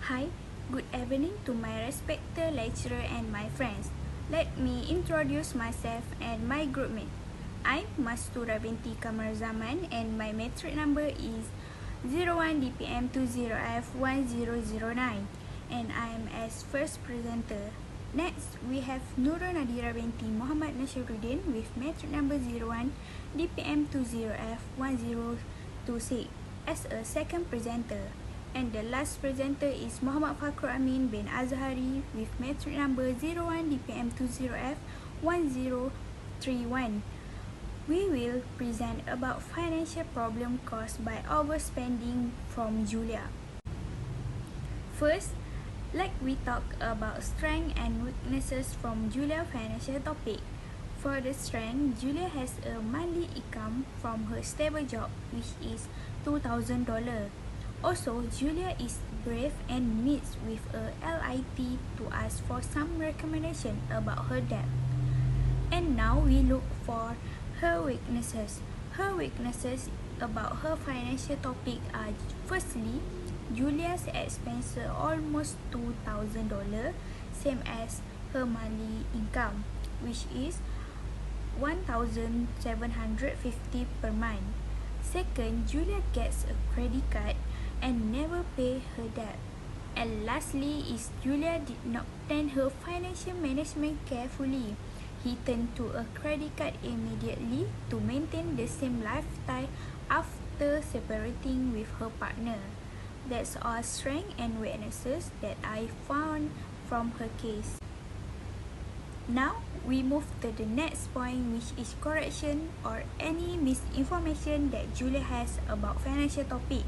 Hi, good evening to my respected lecturer and my friends. Let me introduce myself and my groupmate. I'm Mastura binti Kamar Zaman and my metric number is 01 DPM20F1009 and I am as first presenter. Next, we have Nurul Nadira binti Muhammad Nashiruddin with metric number 01 DPM20F1026 as a second presenter. And the last presenter is Muhammad Fakhrul Amin bin Azhari with metric number 01 DPM20F1031. We will present about financial problem caused by overspending from Julia. First, like we talk about strength and weaknesses from Julia financial topic. For the strength, Julia has a monthly income from her stable job, which is $2,000. Also, Julia is brave and meets with a LIT to ask for some recommendation about her debt. And now we look for her weaknesses. Her weaknesses about her financial topic are: firstly, Julia's expenses almost $2,000, same as her monthly income, which is $1,750 per month. Second, Julia gets a credit card and never pay her debt. And lastly is Julia did not plan her financial management carefully. He turned to a credit card immediately to maintain the same lifestyle after separating with her partner. That's all strengths and weaknesses that I found from her case. Now, we move to the next point, which is correction or any misinformation that Julia has about financial topic.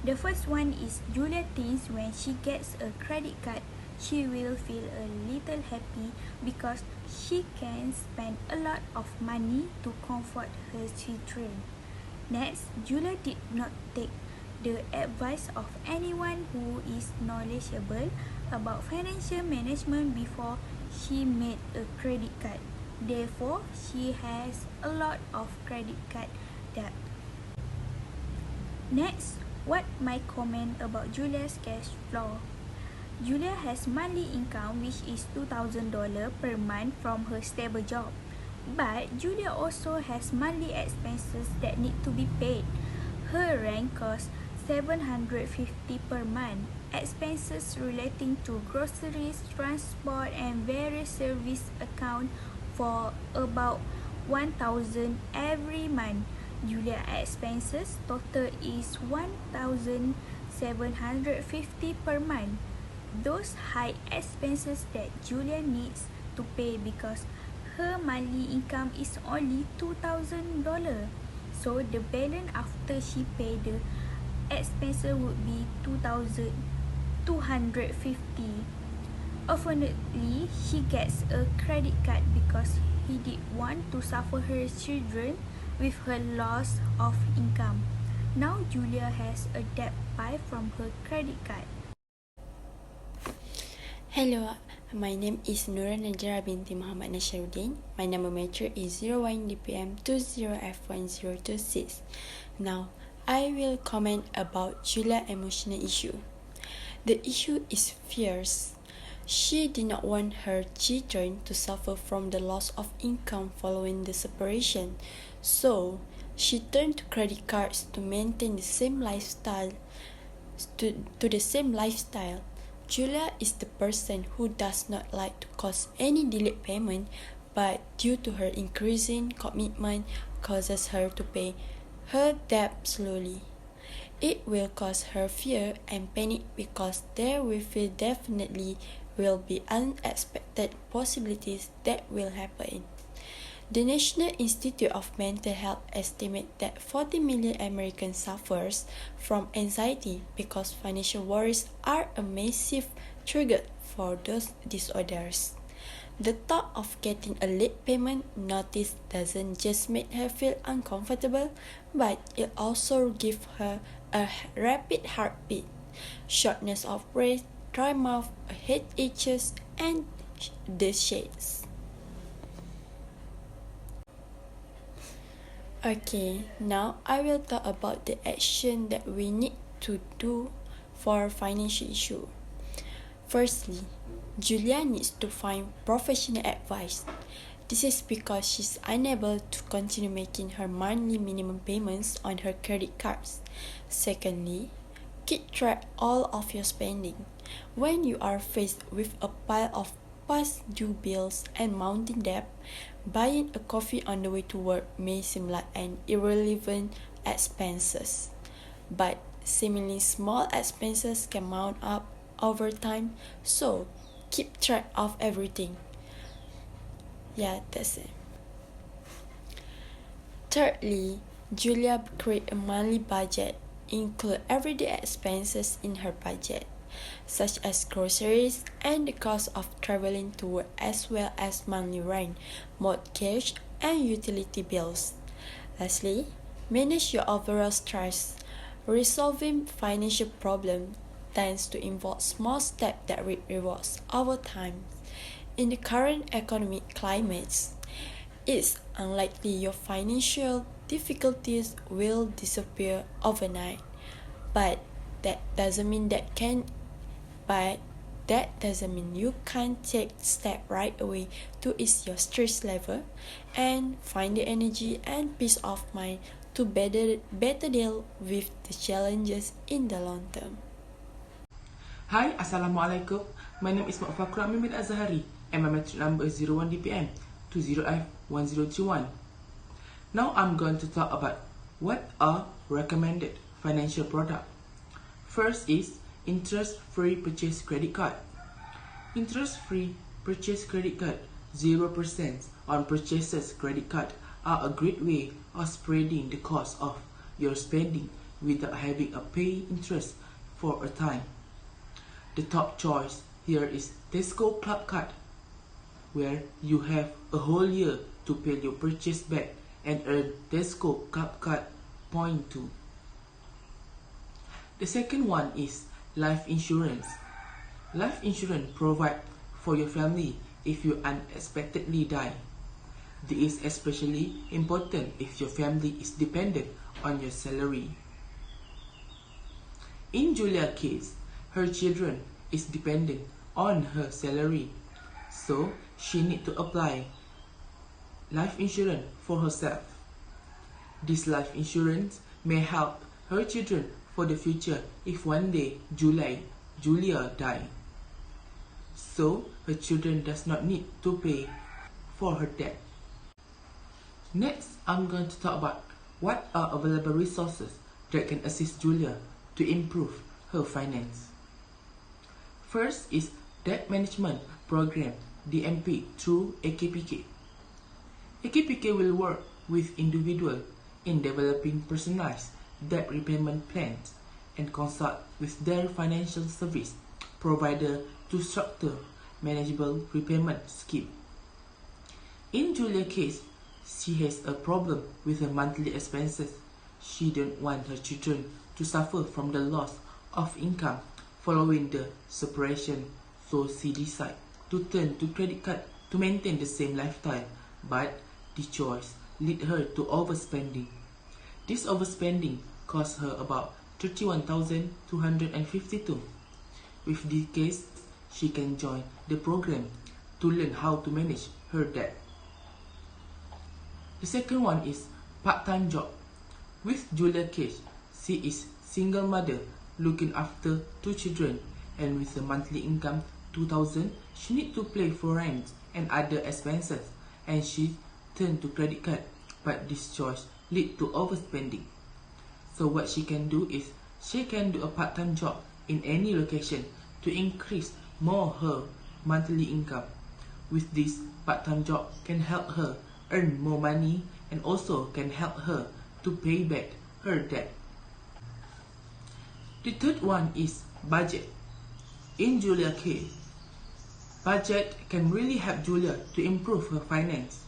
The first one is Julia thinks when she gets a credit card, she will feel a little happy because she can spend a lot of money to comfort her children. Next, Julia did not take the advice of anyone who is knowledgeable about financial management before she made a credit card. Therefore, she has a lot of credit card debt. Next, what my comment about Julia's cash flow? Julia has monthly income which is $2,000 per month from her stable job. But Julia also has monthly expenses that need to be paid. Her rent costs $750 per month. Expenses relating to groceries, transport, and various service account for about $1,000 every month. Julia expenses total is $1,750 per month. Those high expenses that Julia needs to pay because her monthly income is only $2,000. So the balance after she pay the expenses would be $2,250. Unfortunately, she gets a credit card because he did want to suffer her children with her loss of income. Now Julia has a debt pile from her credit card. Hello, my name is Nurul Nadira binti Muhammad Nashiruddin. My number metric is 01 DPM20F1026. Now, I will comment about Julia's emotional issue. The issue is fierce. She did not want her children to suffer from the loss of income following the separation, so she turned to credit cards to maintain the same lifestyle. Julia is the person who does not like to cause any delayed payment, but due to her increasing commitment causes her to pay her debt slowly. It will cause her fear and panic because there definitely will be unexpected possibilities that will happen. The National Institute of Mental Health estimates that 40 million Americans suffers from anxiety because financial worries are a massive trigger for those disorders. The thought of getting a late payment notice doesn't just make her feel uncomfortable, but it also gives her a rapid heartbeat, shortness of breath, dry mouth, head itches, and the shakes. Okay, now I will talk about the action that we need to do for financial issue. Firstly, Julia needs to find professional advice. This is because she's unable to continue making her monthly minimum payments on her credit cards. Secondly, keep track all of your spending. When you are faced with a pile of past due bills and mounting debt, buying a coffee on the way to work may seem like an irrelevant expenses. But seemingly small expenses can mount up over time, so keep track of everything. Yeah, that's it. Thirdly, Julia create a monthly budget. Include everyday expenses in her budget, such as groceries and the cost of traveling to work, as well as monthly rent, mortgage, and utility bills. Lastly, manage your overall stress. Resolving financial problems tends to involve small steps that reap rewards over time. In the current economic climates, it's unlikely your financial difficulties will disappear overnight. But that doesn't mean you can't take steps right away to ease your stress level and find the energy and peace of mind to better deal with the challenges in the long term. Hi, Assalamualaikum. My name is Mu'afakura Mimid Azhari and my metric number is 01 DPA 20F1031. Now I'm going to talk about what are recommended financial products. First is interest-free purchase credit card. Interest-free purchase credit card, 0% on purchases credit card are a great way of spreading the cost of your spending without having to pay interest for a time. The top choice here is Tesco Club Card, where you have a whole year to pay your purchase back and earn Tesco Club Card point too. The second one is life insurance. Life insurance provides for your family if you unexpectedly die. This is especially important if your family is dependent on your salary. In Julia's case, her children is dependent on her salary, so she needs to apply life insurance for herself. This life insurance may help her children for the future if one day Julia die, so her children does not need to pay for her debt. Next, I'm going to talk about what are available resources that can assist Julia to improve her finance. First is Debt Management Program DMP through AKPK. AKPK will work with individuals in developing personalized debt repayment plans and consult with their financial service provider to structure manageable repayment scheme. In Julia's case, she has a problem with her monthly expenses. She don't want her children to suffer from the loss of income following the separation, so she decided to turn to credit card to maintain the same lifestyle, but the choice led her to overspending. This overspending cost her about 31,252. With this case, she can join the program to learn how to manage her debt. The second one is part-time job. With Julia's case, she is single mother looking after 2 children, and with a monthly income 2,000, she need to pay for rent and other expenses, and she turned to credit card, but this choice lead to overspending. So what she can do is she can do a part-time job in any location to increase more her monthly income. With this part-time job can help her earn more money and also can help her to pay back her debt. The third one is budget. In Julia's case, budget can really help Julia to improve her finance.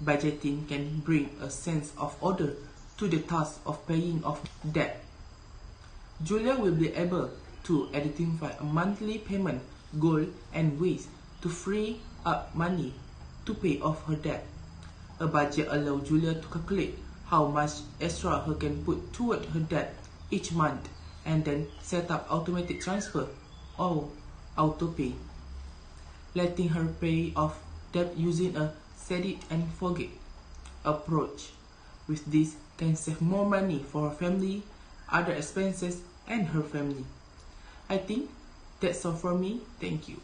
Budgeting can bring a sense of order to the task of paying off debt. Julia will be able to identify a monthly payment goal and ways to free up money to pay off her debt. A budget allows Julia to calculate how much extra her can put toward her debt each month and then set up automatic transfer auto pay, letting her pay off debt using a set it and forget approach. With this, can save more money for her family, other expenses, and her family. I think that's all for me. Thank you.